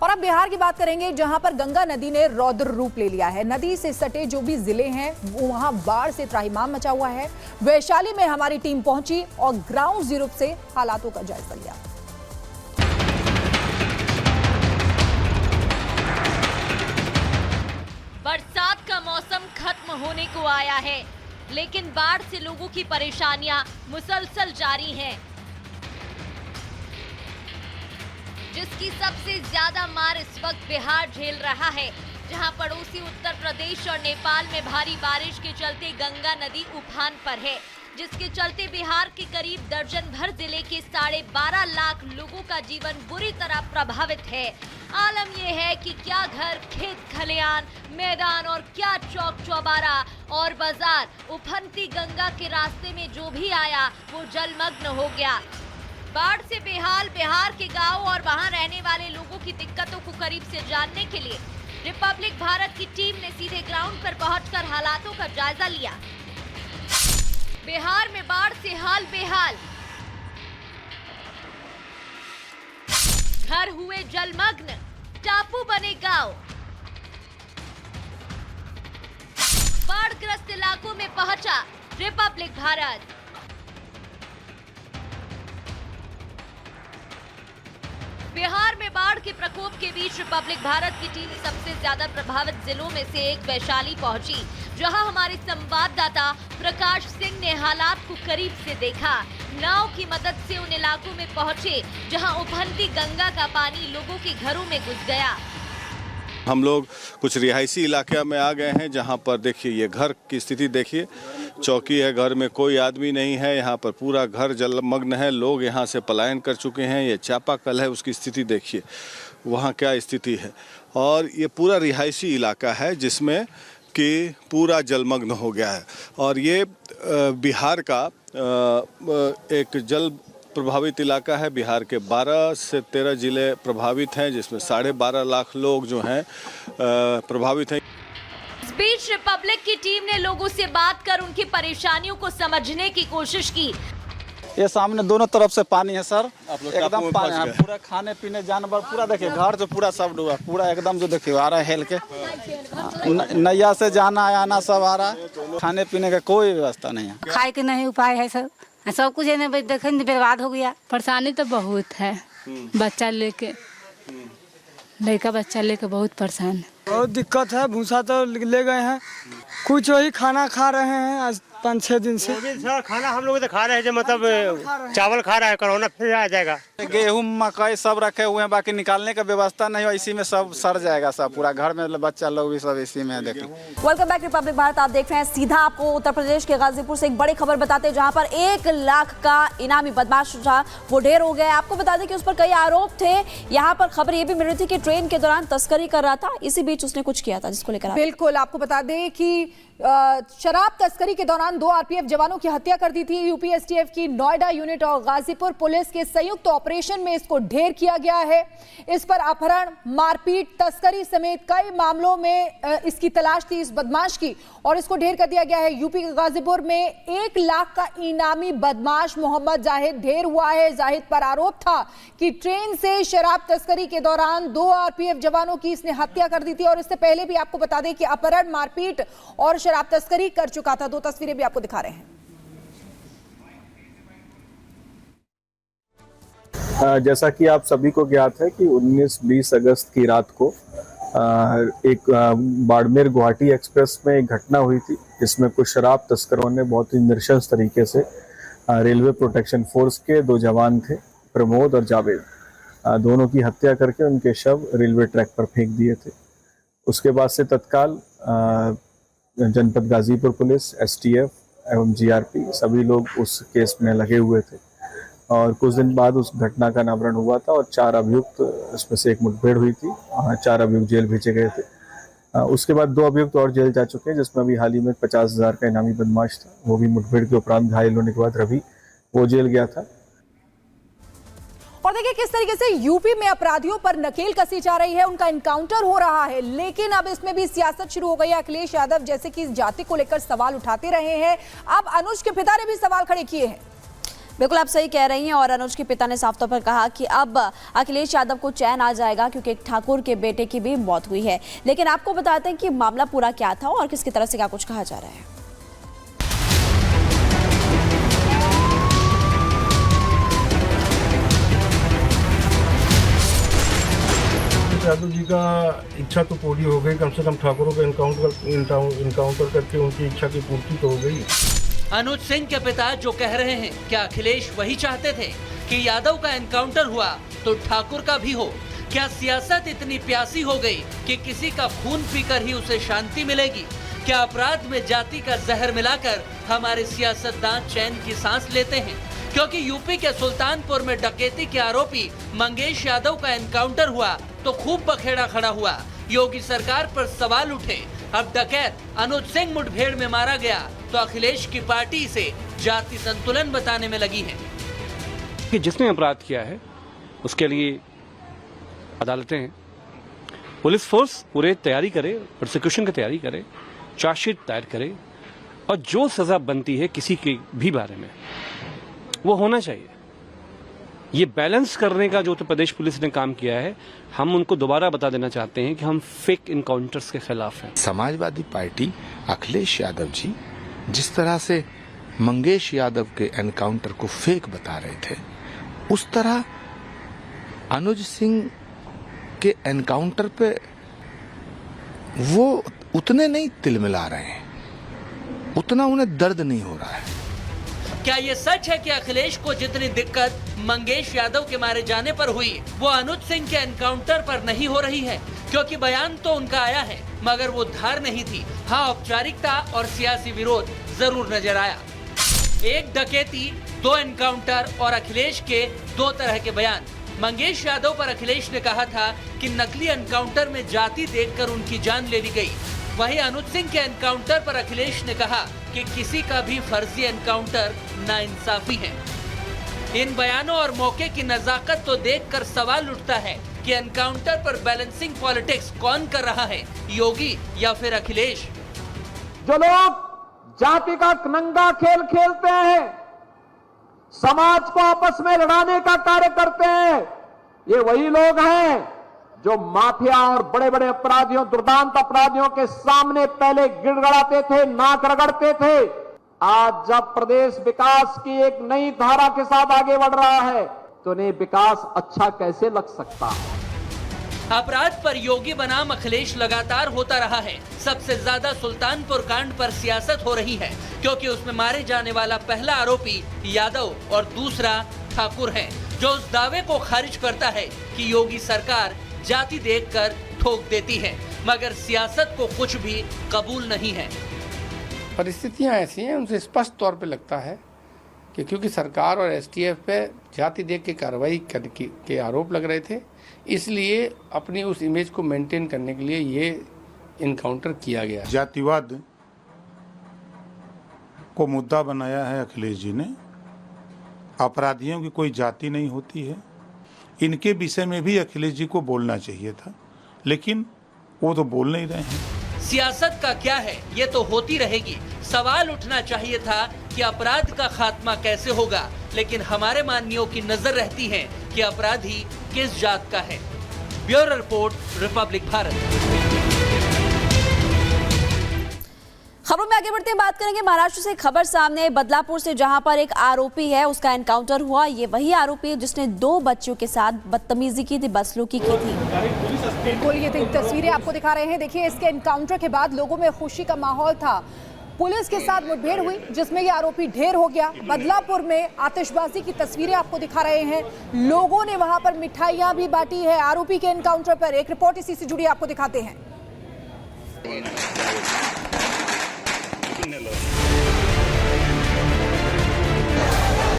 और अब बिहार की बात करेंगे, जहां पर गंगा नदी ने रौद्र रूप ले लिया है। नदी से सटे जो भी जिले हैं वहां बाढ़ से त्राहिमाम मचा हुआ है। वैशाली में हमारी टीम पहुंची और ग्राउंड जीरो से हालातों का जायजा लिया। बरसात का मौसम खत्म होने को आया है, लेकिन बाढ़ से लोगों की परेशानियां मुसलसल जारी हैं। जिसकी सबसे ज्यादा मार इस वक्त बिहार झेल रहा है, जहां पड़ोसी उत्तर प्रदेश और नेपाल में भारी बारिश के चलते गंगा नदी उफान पर है, जिसके चलते बिहार के करीब दर्जन भर जिले के 12.5 लाख लोगों का जीवन बुरी तरह प्रभावित है। आलम यह है कि क्या घर, खेत खलियान, मैदान और क्या चौक चौबारा और बाजार उफनती गंगा के रास्ते में जो भी आया वो जलमग्न हो गया। बाढ़ से बेहाल बिहार के गांव और वहां रहने वाले लोगों की दिक्कतों को करीब से जानने के लिए रिपब्लिक भारत की टीम ने सीधे ग्राउंड पर पहुंचकर हालातों का जायजा लिया। बिहार में बाढ़ से हाल बेहाल, घर हुए जलमग्न, टापू बने गांव। बाढ़ग्रस्त इलाकों में पहुंचा रिपब्लिक भारत। बिहार में बाढ़ के प्रकोप के बीच रिपब्लिक भारत की टीम सबसे ज्यादा प्रभावित जिलों में से एक वैशाली पहुंची, जहां हमारे संवाददाता प्रकाश सिंह ने हालात को करीब से देखा। नाव की मदद से उन इलाकों में पहुंचे जहां उफनती गंगा का पानी लोगों के घरों में घुस गया। हम लोग कुछ रिहायशी इलाके में आ गए हैं, जहां पर देखिए ये घर की स्थिति देखिए, चौकी है, घर में कोई आदमी नहीं है, यहाँ पर पूरा घर जलमग्न है, लोग यहाँ से पलायन कर चुके हैं। ये चापाकल है, उसकी स्थिति देखिए वहाँ क्या स्थिति है। और ये पूरा रिहायशी इलाका है जिसमें कि पूरा जलमग्न हो गया है। और ये बिहार का एक जल प्रभावित इलाका है। बिहार के 12 से 13 जिले प्रभावित हैं, जिसमें 12.5 लाख लोग जो हैं प्रभावित हैं। इस बीच रिपब्लिक की टीम ने लोगों से बात कर उनकी परेशानियों को समझने की कोशिश की। ये सामने दोनों तरफ से पानी है सर, एकदम पानी है, पूरा खाने पीने जानवर पूरा देखिए, घर जो पूरा सब डूबा, पूरा एकदम जो देखिए आ रहा है हेल के, नैया से जाना आना सब आ रहा है। खाने पीने का कोई व्यवस्था नहीं है, खाए के नहीं उपाय है सर, सब कुछ देखे बर्बाद हो गया। परेशानी तो बहुत है, बच्चा लेके, लड़का बच्चा लेके बहुत परेशान है। बहुत दिक्कत है, भूसा तो ले गए हैं, कुछ वही खाना खा रहे हैं आज 5-6 दिन से। सर खाना हम लोग तो खा रहे हैं, जो मतलब चावल खा रहा है, कोरोना फिर आ जाएगा। गेहूं मकई सब रखे हुए हैं, बाकी निकालने का व्यवस्था नहीं हो, इसी में सब सड़ जाएगा सब, पूरा घर में बच्चा लोग भी सब इसी में देखें। वेलकम बैक रिपब्लिक भारत, आप देख रहे हैं। सीधा आपको उत्तर प्रदेश के गाजीपुर से एक बड़ी खबर बताते हैं, जहां पर 1 लाख का इनामी बदमाश था वो ढेर हो गया। आपको बता दें कि उस पर कई आरोप थे। यहाँ पर खबर ये भी मिल रही थी कि ट्रेन के दौरान तस्करी कर रहा था, इसी बीच उसने कुछ किया था जिसको लेकर बिल्कुल आपको बता दें कि शराब तस्करी के दौरान 2 आरपीएफ जवानों की हत्या कर दी थी। यूपी एसटीएफ की नोएडा यूनिट और गाजीपुर पुलिस के संयुक्त ऑपरेशन में इसको ढेर किया गया है। इस पर अपहरण, मारपीट, तस्करी समेत कई मामलों में इसकी तलाश थी इस बदमाश की, और इसको ढेर कर दिया गया है। यूपी के गाजीपुर में 1 लाख का इनामी बदमाश मोहम्मद जाहिद ढेर हुआ है। जाहिद पर आरोप था कि ट्रेन से शराब तस्करी के दौरान 2 आरपीएफ जवानों की इसने हत्या कर दी थी, और इससे पहले भी आपको बता दें कि अपहरण, मारपीट और शराब तस्करी कर चुका था। 2 तस्वीरें भी आपको दिखा रहे हैं। जैसा कि आप सभी को ज्ञात है कि 19-20 अगस्त की रात को एक बाड़मेर गुवाहाटी एक्सप्रेस में एक घटना हुई थी, जिसमें कुछ शराब तस्करों ने बहुत ही नृशंस तरीके से रेलवे प्रोटेक्शन फोर्स के 2 जवान थे, प्रमोद और जावेद, दोनों की हत्या करके उनके शव रेलवे ट्रैक पर फेंक दिए थे। उसके बाद से तत्काल जनपद गाजीपुर पुलिस, एसटीएफ एवं जीआरपी सभी लोग उस केस में लगे हुए थे, और कुछ दिन बाद उस घटना का अनावरण हुआ था और 4 अभियुक्त, इसमें से एक मुठभेड़ हुई थी, 4 अभियुक्त जेल भेजे गए थे। उसके बाद 2 अभियुक्त और जेल जा चुके हैं, जिसमें अभी हाल ही में 50,000 का इनामी बदमाश था, वो भी मुठभेड़ के उपरांत घायल होने के बाद रवि वो जेल गया था। और देखिए किस तरीके से यूपी में अपराधियों पर नकेल कसी जा रही है, उनका इनकाउंटर हो रहा है, लेकिन अब इसमें भी सियासत शुरू हो गई है। अखिलेश यादव जैसे कि इस जाति को लेकर सवाल उठाते रहे हैं, अब अनुज के पिता ने भी सवाल खड़े किए हैं। बिल्कुल आप सही कह रही हैं और अनुज के पिता ने साफ तौर पर कहा कि अब अखिलेश यादव को चैन आ जाएगा क्योंकि एक ठाकुर के बेटे की भी मौत हुई है। लेकिन आपको बताते हैं कि मामला पूरा क्या था और किसकी तरफ से क्या कुछ कहा जा रहा है। यादव जी का इच्छा तो पूरी हो गई, कम से कम ठाकुरों को इनकाउंटर करके उनकी इच्छा की पूर्ति तो हो गई। अनुज सिंह के पिता जो कह रहे हैं, क्या अखिलेश वही चाहते थे कि यादव का एनकाउंटर हुआ तो ठाकुर का भी हो? क्या सियासत इतनी प्यासी हो गई कि किसी का खून पीकर ही उसे शांति मिलेगी? क्या अपराध में जाति का जहर मिलाकर हमारे सियासतदान चैन की सांस लेते हैं? क्योंकि यूपी के सुल्तानपुर में डकैती के आरोपी मंगेश यादव का एनकाउंटर हुआ तो खूब बखेड़ा खड़ा हुआ। योगी सरकार पर सवाल उठे। अब डकैत अनुज सिंह मुठभेड़ में मारा गया तो अखिलेश की पार्टी इसे जाति संतुलन बताने में लगी है कि जिसने अपराध किया है उसके लिए अदालतें हैं, पुलिस फोर्स पूरे तैयारी करे, प्रोसिक्यूशन की तैयारी करे, चार्जशीट दायर करे और जो सजा बनती है किसी के भी बारे में वो होना चाहिए। ये बैलेंस करने का जो उत्तर प्रदेश पुलिस ने काम किया है, हम उनको दोबारा बता देना चाहते हैं कि हम फेक इनकाउंटर्स के खिलाफ हैं। समाजवादी पार्टी अखिलेश यादव जी जिस तरह से मंगेश यादव के एनकाउंटर को फेक बता रहे थे, उस तरह अनुज सिंह के एनकाउंटर पे वो उतने नहीं तिलमिला रहे हैं, उतना उन्हें दर्द नहीं हो रहा है। क्या ये सच है कि अखिलेश को जितनी दिक्कत मंगेश यादव के मारे जाने पर हुई वो अनुज सिंह के एनकाउंटर पर नहीं हो रही है? क्योंकि बयान तो उनका आया है मगर वो धार नहीं थी। हाँ, औपचारिकता और सियासी विरोध जरूर नजर आया। एक डकैती, 2 एनकाउंटर और अखिलेश के 2 तरह के बयान। मंगेश यादव पर अखिलेश ने कहा था कि नकली एनकाउंटर में जाति देखकर उनकी जान ले ली गई। वहीं अनुज सिंह के एनकाउंटर पर अखिलेश ने कहा कि किसी का भी फर्जी एनकाउंटर नाइंसाफी है। इन बयानों और मौके की नजाकत तो देखकर सवाल उठता है कि एनकाउंटर पर बैलेंसिंग पॉलिटिक्स कौन कर रहा है, योगी या फिर अखिलेश? जो लोग जाति का नंगा खेल खेलते हैं, समाज को आपस में लड़ाने का कार्य करते हैं, ये वही लोग हैं जो माफिया और बड़े बड़े अपराधियों, दुर्दांत अपराधियों के सामने पहले गिड़गड़ाते थे, नाक रगड़ते थे। आज जब प्रदेश विकास की एक नई धारा के साथ आगे बढ़ रहा है तो उन्हें विकास अच्छा कैसे लग सकता है? अपराध पर योगी बनाम अखिलेश लगातार होता रहा है। सबसे ज्यादा सुल्तानपुर कांड पर सियासत हो रही है क्योंकि उसमें मारे जाने वाला पहला आरोपी यादव और दूसरा ठाकुर है, जो उस दावे को खारिज करता है कि योगी सरकार जाति देखकर ठोक देती है, मगर सियासत को कुछ भी कबूल नहीं है। परिस्थितियां ऐसी हैं, उनसे स्पष्ट तौर पे लगता है कि क्योंकि सरकार और एसटीएफ पे जाति देख के कार्रवाई करने के आरोप लग रहे थे, इसलिए अपनी उस इमेज को मेंटेन करने के लिए ये इनकाउंटर किया गया। जातिवाद को मुद्दा बनाया है अखिलेश जी ने। अपराधियों की कोई जाति नहीं होती है। इनके विषय में भी अखिलेश जी को बोलना चाहिए था, लेकिन वो तो बोल नहीं रहे हैं। सियासत का क्या है, ये तो होती रहेगी। सवाल उठना चाहिए था कि अपराध का खात्मा कैसे होगा, लेकिन हमारे माननीयों की नजर रहती है कि अपराधी किस जात का है। Bureau report, Republic Bharat. खबरों में आगे बढ़ते हैं, बात करेंगे महाराष्ट्र से खबर सामने बदलापुर से, जहां पर एक आरोपी है, उसका एनकाउंटर हुआ। ये वही आरोपी है जिसने 2 बच्चियों के साथ बदतमीजी की थी, बदसलूकी की थी। बिल्कुल, ये तस्वीरें आपको दिखा रहे हैं। देखिए, इसके एनकाउंटर के बाद लोगों में खुशी का माहौल था। पुलिस के साथ मुठभेड़ हुई जिसमें ये आरोपी ढेर हो गया। बदलापुर में आतिशबाजी की तस्वीरें आपको दिखा रहे हैं। लोगों ने वहां पर मिठाइयां भी बांटी है आरोपी के एनकाउंटर पर। एक रिपोर्ट इसी से जुड़ी आपको दिखाते हैं।